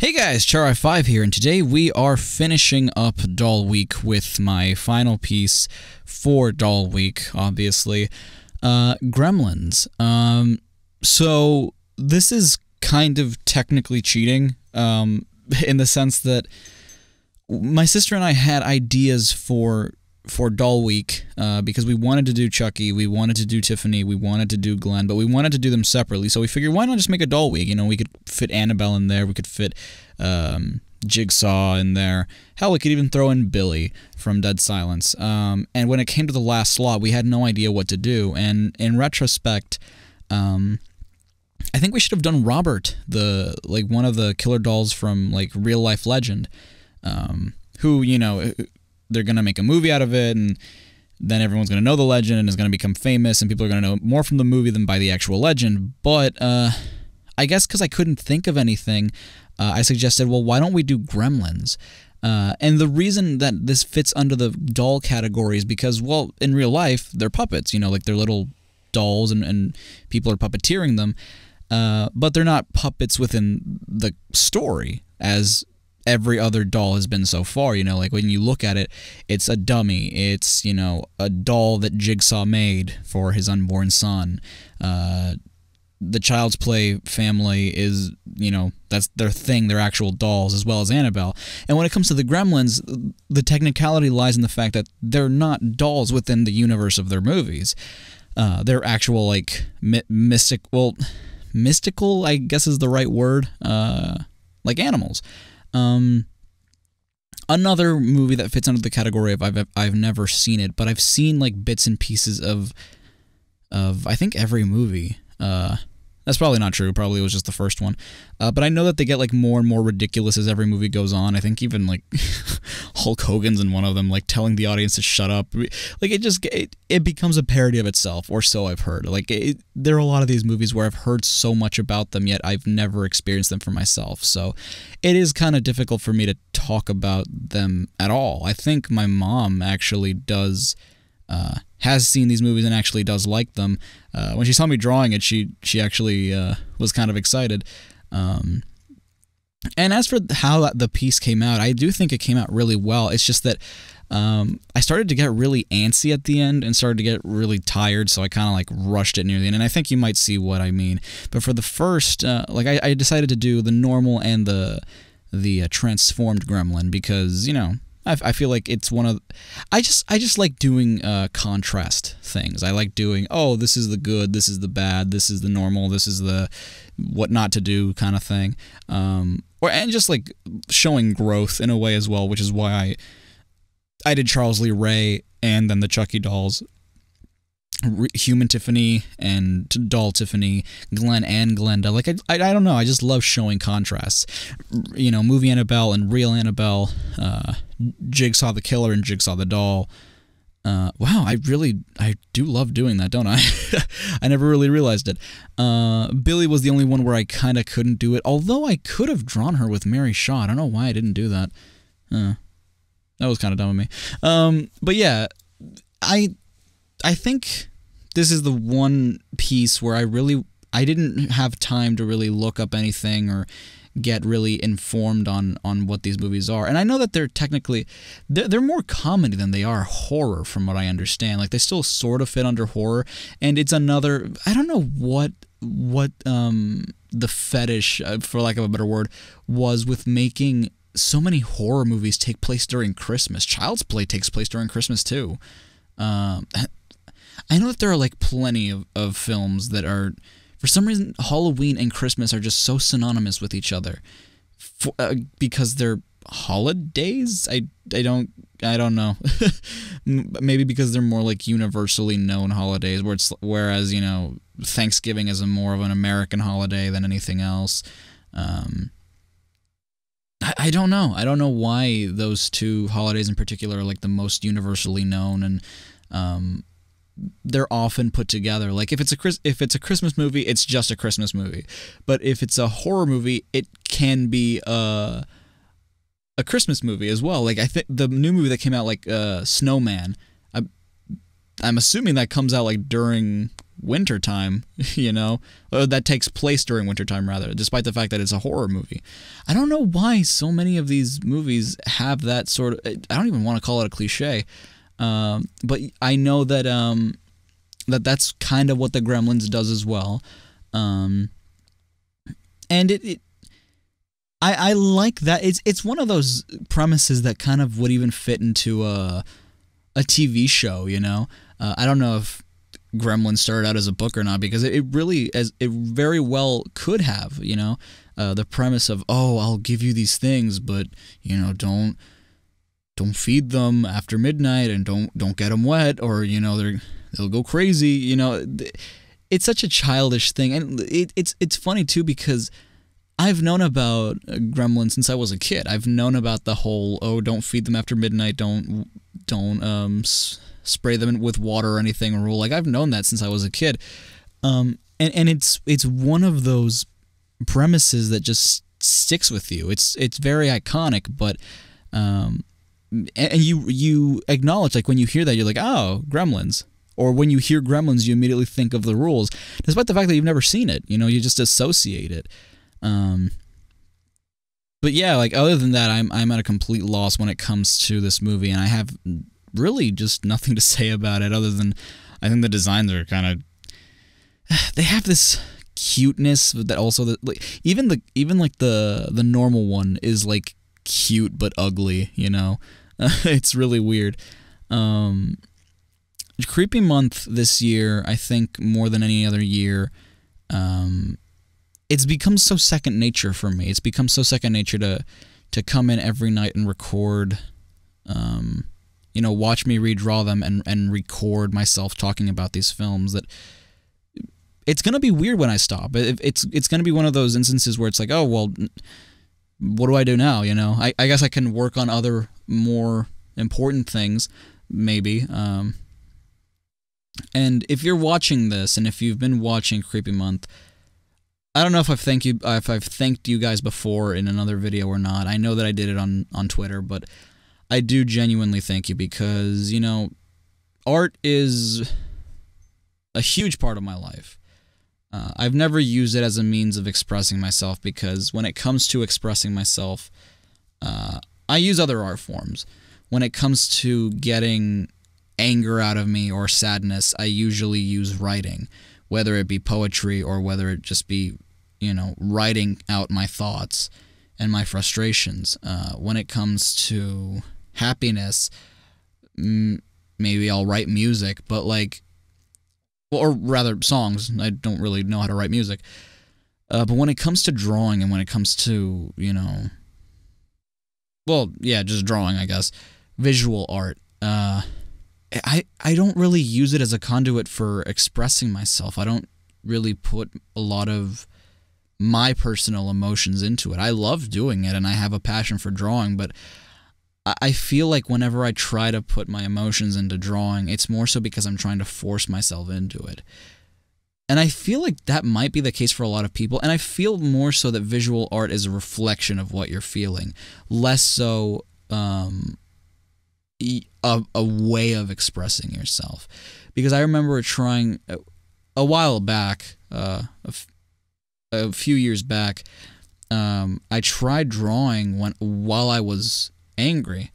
Hey guys, Char5 here, and today we are finishing up Doll Week with my final piece for Doll Week, obviously, Gremlins. So this is kind of technically cheating, in the sense that my sister and I had ideas for Doll Week, because we wanted to do Chucky, we wanted to do Tiffany, we wanted to do Glenn, but we wanted to do them separately, so we figured why not just make a Doll Week? You know, we could fit Annabelle in there, we could fit Jigsaw in there, hell, we could even throw in Billy from Dead Silence, and when it came to the last slot, we had no idea what to do, and in retrospect, I think we should have done Robert, one of the killer dolls from, Real Life Legend, who, you know, they're going to make a movie out of it, and then everyone's going to know the legend, and is going to become famous, and people are going to know more from the movie than by the actual legend. But I guess because I couldn't think of anything, I suggested, well, why don't we do Gremlins? And the reason that this fits under the doll category is because, well, in real life, they're puppets, you know, like they're little dolls, and people are puppeteering them, but they're not puppets within the story, as every other doll has been so far. You know, like when you look at it, it's a dummy, it's, you know, a doll that Jigsaw made for his unborn son. The Child's Play family is, you know, that's their thing, they're actual dolls, as well as Annabelle. And when it comes to the Gremlins, the technicality lies in the fact that they're not dolls within the universe of their movies. They're actual, like, mystical, I guess is the right word, like animals. Another movie that fits under the category of I've never seen it, but I've seen like bits and pieces of I think every movie. That's probably not true. Probably it was just the first one. But I know that they get like more and more ridiculous as every movie goes on. I think even like Hulk Hogan's in one of them, like telling the audience to shut up. Like it becomes a parody of itself, or so I've heard. Like there are a lot of these movies where I've heard so much about them, yet I've never experienced them for myself. So it is kind of difficult for me to talk about them at all. I think my mom actually has seen these movies and actually does like them. When she saw me drawing it, she actually was kind of excited. And as for how the piece came out, I do think it came out really well. It's just that I started to get really antsy at the end and started to get really tired, so I kind of like rushed it near the end. And I think you might see what I mean. But for the first, I decided to do the normal and the transformed Gremlin because, you know, I feel like it's one of... I just like doing contrast things. I like doing, oh, this is the good, this is the bad, this is the normal, this is the what not to do kind of thing. And just like showing growth in a way as well, which is why I did Charles Lee Ray and then the Chucky dolls, Human Tiffany and Doll Tiffany, Glenn and Glenda. Like I don't know, I just love showing contrasts. You know, movie Annabelle and real Annabelle, Jigsaw the Killer and Jigsaw the Doll. Wow, I do love doing that, don't I? I never really realized it. Billy was the only one where I kind of couldn't do it, although I could have drawn her with Mary Shaw. I don't know why I didn't do that. That was kind of dumb of me. But yeah, I think this is the one piece where I didn't have time to really look up anything or get really informed on what these movies are. And I know that they're technically, they're more comedy than they are horror from what I understand. Like they still sort of fit under horror, and it's another, I don't know what the fetish, for lack of a better word, was with making so many horror movies take place during Christmas. Child's Play takes place during Christmas too. I know that there are like plenty of films that are, for some reason, Halloween and Christmas are just so synonymous with each other, because they're holidays. I don't know. Maybe because they're more like universally known holidays, whereas you know Thanksgiving is more of an American holiday than anything else. I don't know. I don't know why those two holidays in particular are like the most universally known, and they're often put together. Like if it's a Christmas movie, it's just a Christmas movie. But if it's a horror movie, it can be a Christmas movie as well. Like I think the new movie that came out, like Snowman, I'm assuming that comes out like during wintertime, or that takes place during wintertime, rather, despite the fact that it's a horror movie. I don't know why so many of these movies have that sort of, I don't even want to call it a cliche, but I know that that's kind of what the Gremlins does as well. And I like that. It's one of those premises that kind of would even fit into a TV show, I don't know if Gremlins started out as a book or not, because it very well could have, the premise of, oh, I'll give you these things, but don't feed them after midnight, and don't get them wet, or they'll go crazy. It's such a childish thing, and it's funny too, because I've known about Gremlins since I was a kid. I've known about the whole, oh, don't feed them after midnight, don't spray them with water or anything rule. Like, I've known that since I was a kid. And it's one of those premises that just sticks with you. It's very iconic, but and you acknowledge, like, when you hear that, you're like, oh, Gremlins. Or when you hear Gremlins, you immediately think of the rules, despite the fact that you've never seen it. You just associate it. But yeah, like, other than that, I'm at a complete loss when it comes to this movie, and I have really just nothing to say about it, other than I think the designs are kind of, they have this cuteness that also, even like the normal one is like cute but ugly, it's really weird. Creepy Month this year, I think more than any other year, it's become so second nature for me. It's become so second nature to come in every night and record, watch me redraw them and record myself talking about these films, that it's going to be weird when I stop. It's going to be one of those instances where it's like, oh, well, what do I do now? I guess I can work on other more important things, maybe. And if you're watching this, and if you've been watching Creepy Month, I don't know if I've thanked you guys before in another video or not. I know that I did it on Twitter, but I do genuinely thank you, because, art is a huge part of my life. I've never used it as a means of expressing myself, because when it comes to expressing myself, I use other art forms. When it comes to getting anger out of me or sadness, I usually use writing, whether it be poetry or whether it just be, writing out my thoughts and my frustrations. When it comes to happiness, maybe I'll write music, but or rather songs. I don't really know how to write music. But when it comes to drawing, and when it comes to, just drawing, I guess, visual art, I don't really use it as a conduit for expressing myself. I don't really put a lot of my personal emotions into it. I love doing it, and I have a passion for drawing, but I feel like whenever I try to put my emotions into drawing, it's more so because I'm trying to force myself into it. And I feel like that might be the case for a lot of people, and I feel more so that visual art is a reflection of what you're feeling, less so a way of expressing yourself. Because I remember trying a while back, a few years back, I tried drawing while I was angry,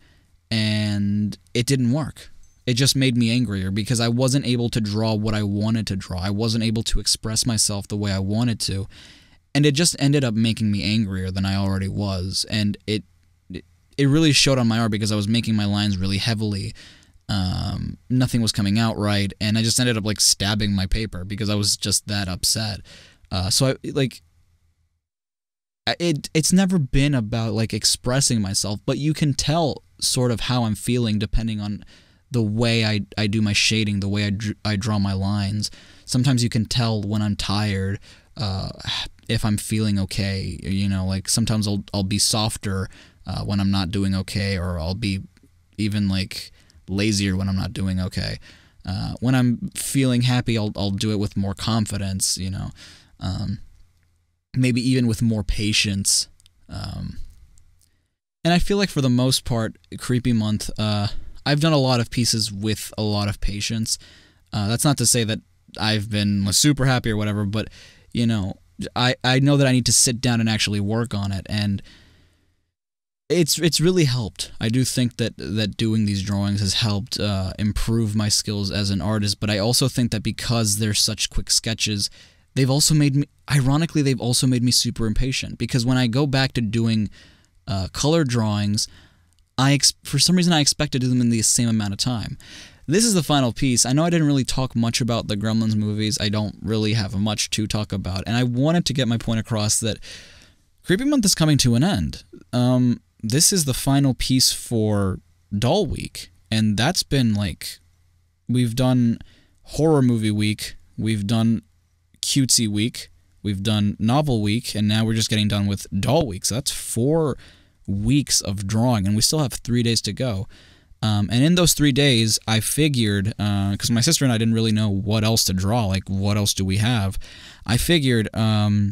and it didn't work. It just made me angrier, because I wasn't able to draw what I wanted to draw. I wasn't able to express myself the way I wanted to, and it just ended up making me angrier than I already was. And it really showed on my art, because I was making my lines really heavily. Nothing was coming out right, and I just ended up stabbing my paper because I was just that upset. So it's never been about expressing myself, but you can tell sort of how I'm feeling depending on the way I do my shading, the way I draw my lines. Sometimes you can tell when I'm tired, if I'm feeling okay. Sometimes I'll be softer when I'm not doing okay, or I'll be even lazier when I'm not doing okay. When I'm feeling happy, I'll do it with more confidence, maybe even with more patience. And I feel like for the most part, Creepy Month, I've done a lot of pieces with a lot of patience. That's not to say that I've been super happy or whatever, but you know, I know that I need to sit down and actually work on it, and it's really helped. I do think that doing these drawings has helped improve my skills as an artist, but I also think that because they're such quick sketches, they've also made me, ironically, they've also made me super impatient, because when I go back to doing color drawings, for some reason I expect to do them in the same amount of time. This is the final piece. I know I didn't really talk much about the Gremlins movies. I don't really have much to talk about, and I wanted to get my point across that Creepy Month is coming to an end. This is the final piece for Doll Week, and that's been like, we've done Horror Movie Week, we've done Cutesy Week, we've done Novel Week, and now we're just getting done with Doll Week. So that's 4 weeks of drawing, and we still have 3 days to go. And in those 3 days, I figured, because my sister and I didn't really know what else to draw, like what else do we have, I figured, well,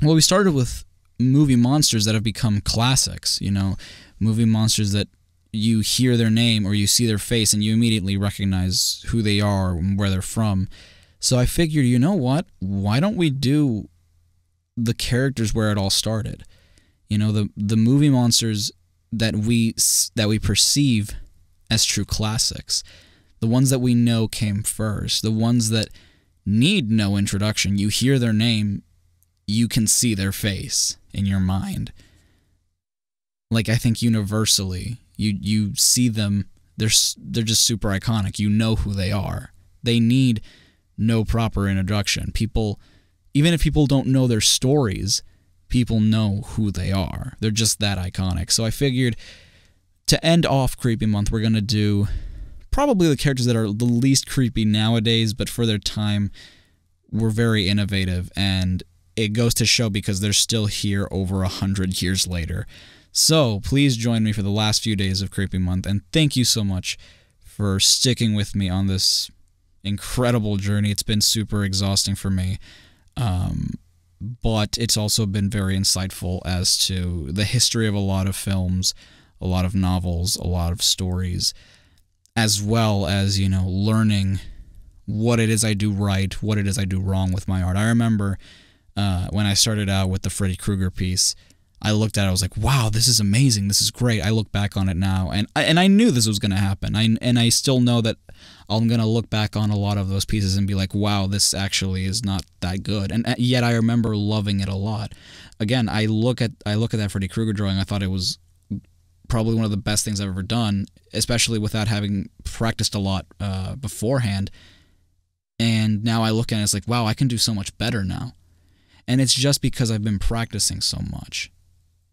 we started with movie monsters that have become classics, you know, movie monsters that you hear their name or you see their face and you immediately recognize who they are and where they're from. So I figured, you know what, why don't we do the characters where it all started? You know, the movie monsters that we perceive as true classics, the ones that we know came first, the ones that need no introduction. You hear their name, you can see their face in your mind. Like, I think universally, you see them, they're just super iconic. You know who they are. They need no proper introduction. People, even if people don't know their stories, people know who they are. They're just that iconic. So I figured to end off Creepy Month, we're going to do probably the characters that are the least creepy nowadays, but for their time were very innovative, and it goes to show because they're still here over 100 years later. So please join me for the last few days of Creepy Month, and thank you so much for sticking with me on this incredible journey. It's been super exhausting for me, but it's also been very insightful as to the history of a lot of films, a lot of novels, a lot of stories, as well as, you know, learning what it is I do right, what it is I do wrong with my art. I remember when I started out with the Freddy Krueger piece, I looked at it, I was like, wow, this is amazing, this is great. I look back on it now, and I knew this was going to happen. And I still know that I'm going to look back on a lot of those pieces and be like, wow, this actually is not that good. And yet I remember loving it a lot. Again, I look at that Freddy Krueger drawing, I thought it was probably one of the best things I've ever done, especially without having practiced a lot beforehand. And now I look at it, it's like, wow, I can do so much better now. And it's just because I've been practicing so much.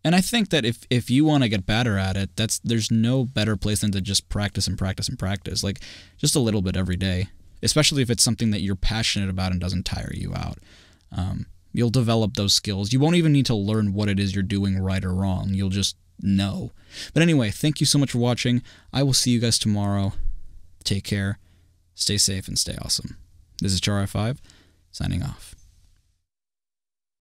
And I think that if you want to get better at it, there's no better place than to just practice and practice and practice, like just a little bit every day, especially if it's something that you're passionate about and doesn't tire you out. You'll develop those skills. You won't even need to learn what it is you're doing right or wrong. You'll just know. But anyway, thank you so much for watching. I will see you guys tomorrow. Take care, stay safe, and stay awesome. This is Char5, signing off.